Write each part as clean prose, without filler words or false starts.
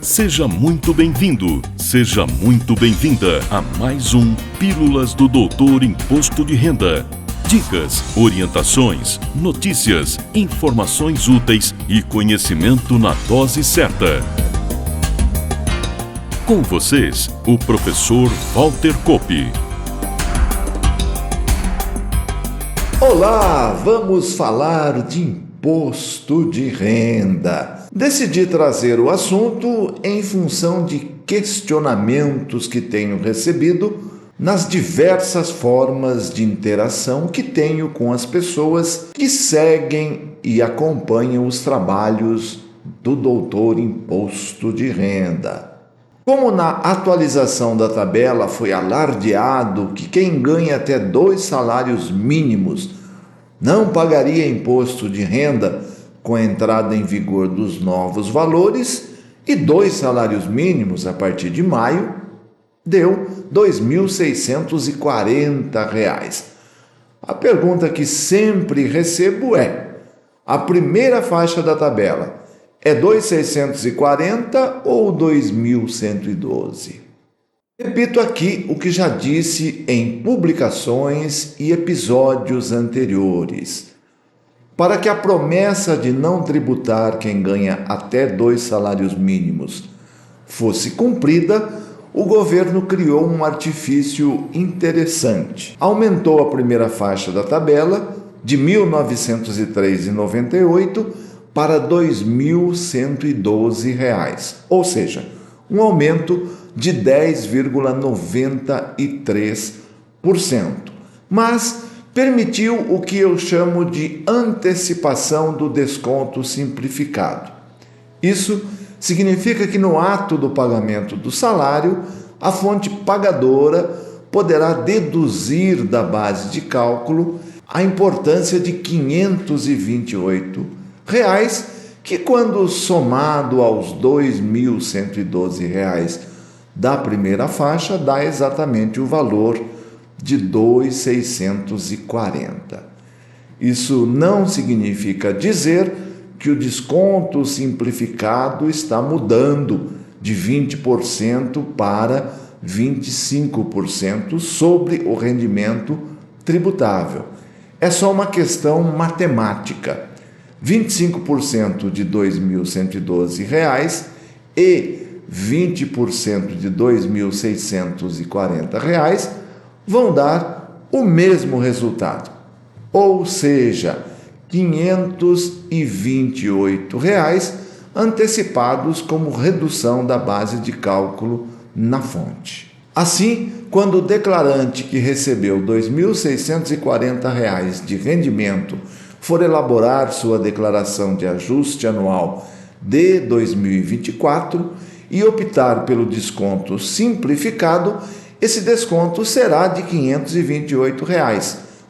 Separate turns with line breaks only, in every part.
Seja muito bem-vindo, seja muito bem-vinda a mais um Pílulas do Doutor Imposto de Renda. Dicas, orientações, notícias, informações úteis e conhecimento na dose certa. Com vocês, o professor Walter Coppi.
Olá, vamos falar de imposto de renda. Decidi trazer o assunto em função de questionamentos que tenho recebido nas diversas formas de interação que tenho com as pessoas que seguem e acompanham os trabalhos do Doutor Imposto de Renda. Como na atualização da tabela foi alardeado que quem ganha até 2 salários mínimos não pagaria imposto de renda com a entrada em vigor dos novos valores e 2 salários mínimos a partir de maio, deu R$ 2.640. A pergunta que sempre recebo é: a primeira faixa da tabela é 2.640 ou 2.112? Repito aqui o que já disse em publicações e episódios anteriores. Para que a promessa de não tributar quem ganha até 2 salários mínimos fosse cumprida, o governo criou um artifício interessante. Aumentou a primeira faixa da tabela de R$ 1.903,98 para R$ 2.112, ou seja, um aumento de 10,93%. Mas permitiu o que eu chamo de antecipação do desconto simplificado. Isso significa que no ato do pagamento do salário, a fonte pagadora poderá deduzir da base de cálculo a importância de R$ 528, que quando somado aos R$ 2.112 da primeira faixa, dá exatamente o valor de R$ 2.640. Isso não significa dizer que o desconto simplificado está mudando de 20% para 25% sobre o rendimento tributável. É só uma questão matemática. 25% de R$ 2.112 e 20% de R$ 2.640 vão dar o mesmo resultado, ou seja, R$ 528 antecipados como redução da base de cálculo na fonte. Assim, quando o declarante que recebeu R$ 2.640 de rendimento for elaborar sua declaração de ajuste anual de 2024 e optar pelo desconto simplificado, esse desconto será de R$ 528,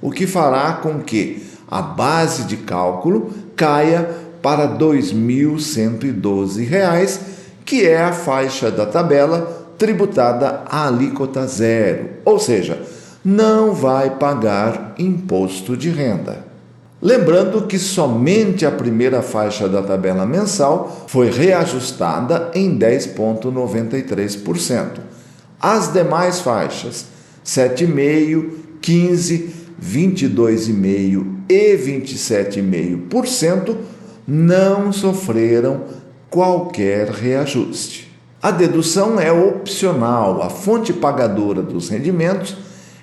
o que fará com que a base de cálculo caia para R$ 2.112, que é a faixa da tabela tributada à alíquota zero, ou seja, não vai pagar imposto de renda. Lembrando que somente a primeira faixa da tabela mensal foi reajustada em 10,93%. As demais faixas, 7,5%, 15%, 22,5% e 27,5%, não sofreram qualquer reajuste. A dedução é opcional, a fonte pagadora dos rendimentos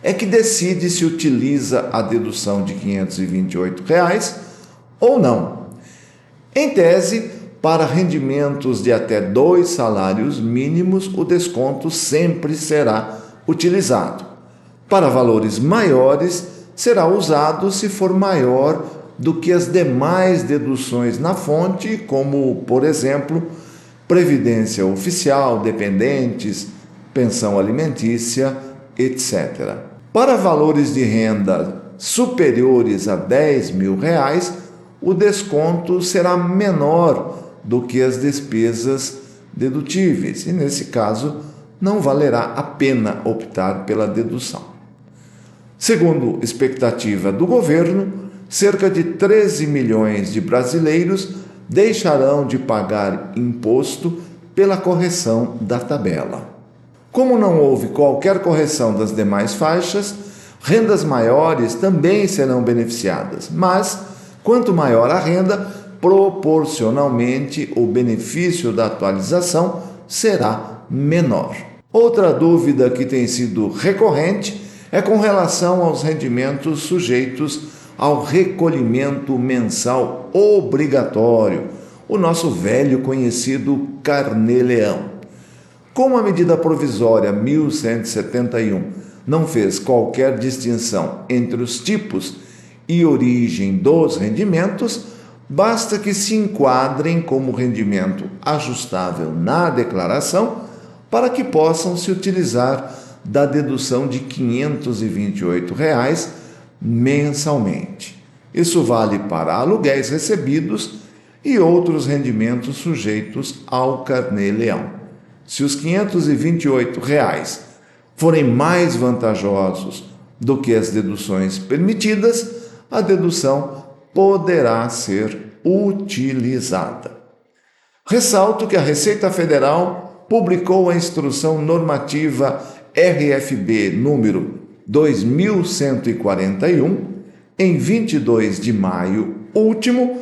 é que decide se utiliza a dedução de R$ 528 ou não. Em tese, para rendimentos de até 2 salários mínimos, o desconto sempre será utilizado. Para valores maiores, será usado se for maior do que as demais deduções na fonte, como, por exemplo, previdência oficial, dependentes, pensão alimentícia, etc. Para valores de renda superiores a R$ 10.000, o desconto será menor do que as despesas dedutíveis e, nesse caso, não valerá a pena optar pela dedução. Segundo expectativa do governo, cerca de 13 milhões de brasileiros deixarão de pagar imposto pela correção da tabela. Como não houve qualquer correção das demais faixas, rendas maiores também serão beneficiadas, mas quanto maior a renda, proporcionalmente o benefício da atualização será menor. Outra dúvida que tem sido recorrente é com relação aos rendimentos sujeitos ao recolhimento mensal obrigatório, o nosso velho conhecido Carnê-Leão. Como a medida provisória 1171 não fez qualquer distinção entre os tipos e origem dos rendimentos, basta que se enquadrem como rendimento ajustável na declaração para que possam se utilizar da dedução de R$ 528 mensalmente. Isso vale para aluguéis recebidos e outros rendimentos sujeitos ao Carnê-Leão. Se os R$ 528 forem mais vantajosos do que as deduções permitidas, a dedução poderá ser utilizada. Ressalto que a Receita Federal publicou a Instrução Normativa RFB número 2141 em 22 de maio último,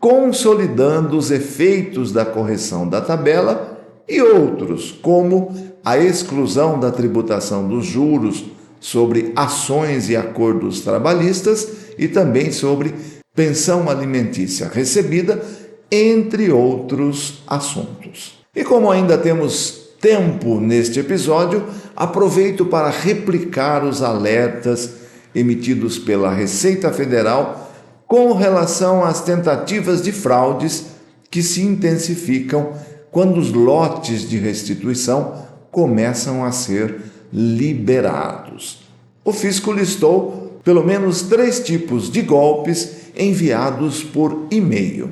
consolidando os efeitos da correção da tabela e outros, como a exclusão da tributação dos juros sobre ações e acordos trabalhistas e também sobre pensão alimentícia recebida, entre outros assuntos. E como ainda temos tempo neste episódio, aproveito para replicar os alertas emitidos pela Receita Federal com relação às tentativas de fraudes que se intensificam quando os lotes de restituição começam a ser liberados. O fisco listou pelo menos 3 tipos de golpes enviados por e-mail.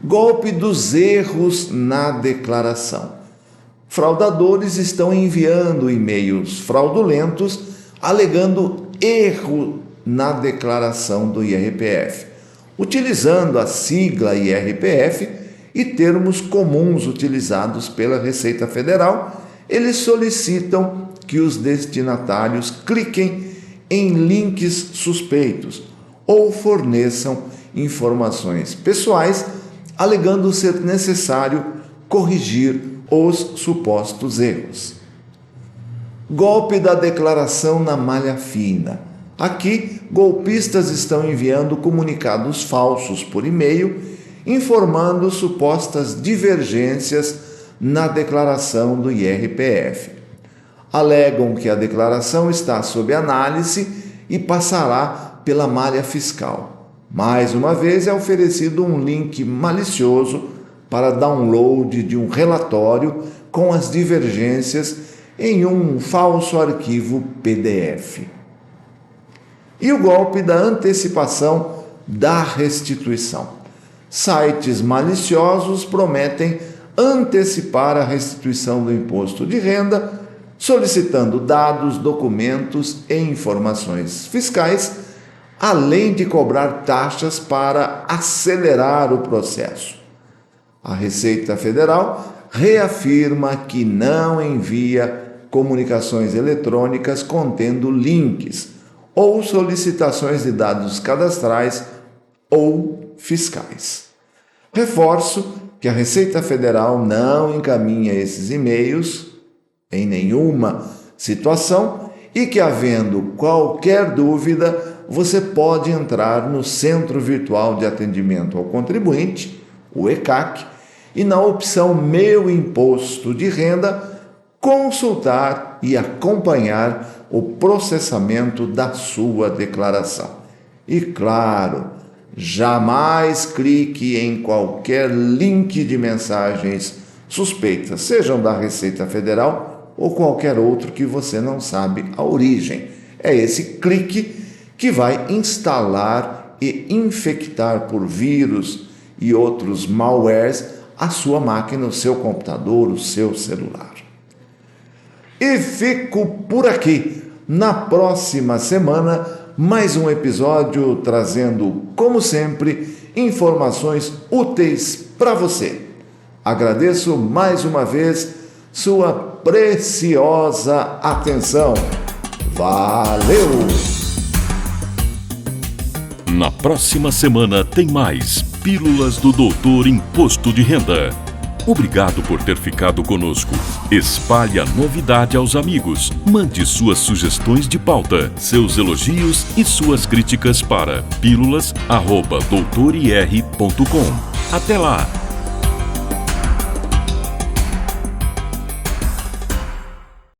Golpe dos erros na declaração. Fraudadores estão enviando e-mails fraudulentos alegando erro na declaração do IRPF, utilizando a sigla IRPF e termos comuns utilizados pela Receita Federal. Eles solicitam que os destinatários cliquem em links suspeitos ou forneçam informações pessoais, alegando ser necessário corrigir os supostos erros. Golpe da declaração na malha fina. Aqui, golpistas estão enviando comunicados falsos por e-mail, informando supostas divergências na declaração do IRPF. Alegam que a declaração está sob análise e passará pela malha fiscal. Mais uma vez é oferecido um link malicioso para download de um relatório com as divergências em um falso arquivo PDF. E o golpe da antecipação da restituição. Sites maliciosos prometem antecipar a restituição do imposto de renda, solicitando dados, documentos e informações fiscais, além de cobrar taxas para acelerar o processo. A Receita Federal reafirma que não envia comunicações eletrônicas contendo links ou solicitações de dados cadastrais ou fiscais. Reforço que a Receita Federal não encaminha esses e-mails em nenhuma situação e que, havendo qualquer dúvida, você pode entrar no Centro Virtual de Atendimento ao Contribuinte, o ECAC, e na opção Meu Imposto de Renda, consultar e acompanhar o processamento da sua declaração. E claro, jamais clique em qualquer link de mensagens suspeitas, sejam da Receita Federal ou qualquer outro que você não sabe a origem. É esse clique que vai instalar e infectar por vírus e outros malwares a sua máquina, o seu computador, o seu celular. E fico por aqui. Na próxima semana, mais um episódio trazendo, como sempre, informações úteis para você. Agradeço mais uma vez sua preciosa atenção. Valeu!
Na próxima semana tem mais Pílulas do Doutor Imposto de Renda. Obrigado por ter ficado conosco. Espalhe a novidade aos amigos. Mande suas sugestões de pauta, seus elogios e suas críticas para pílulas@doutorir.com. Até lá!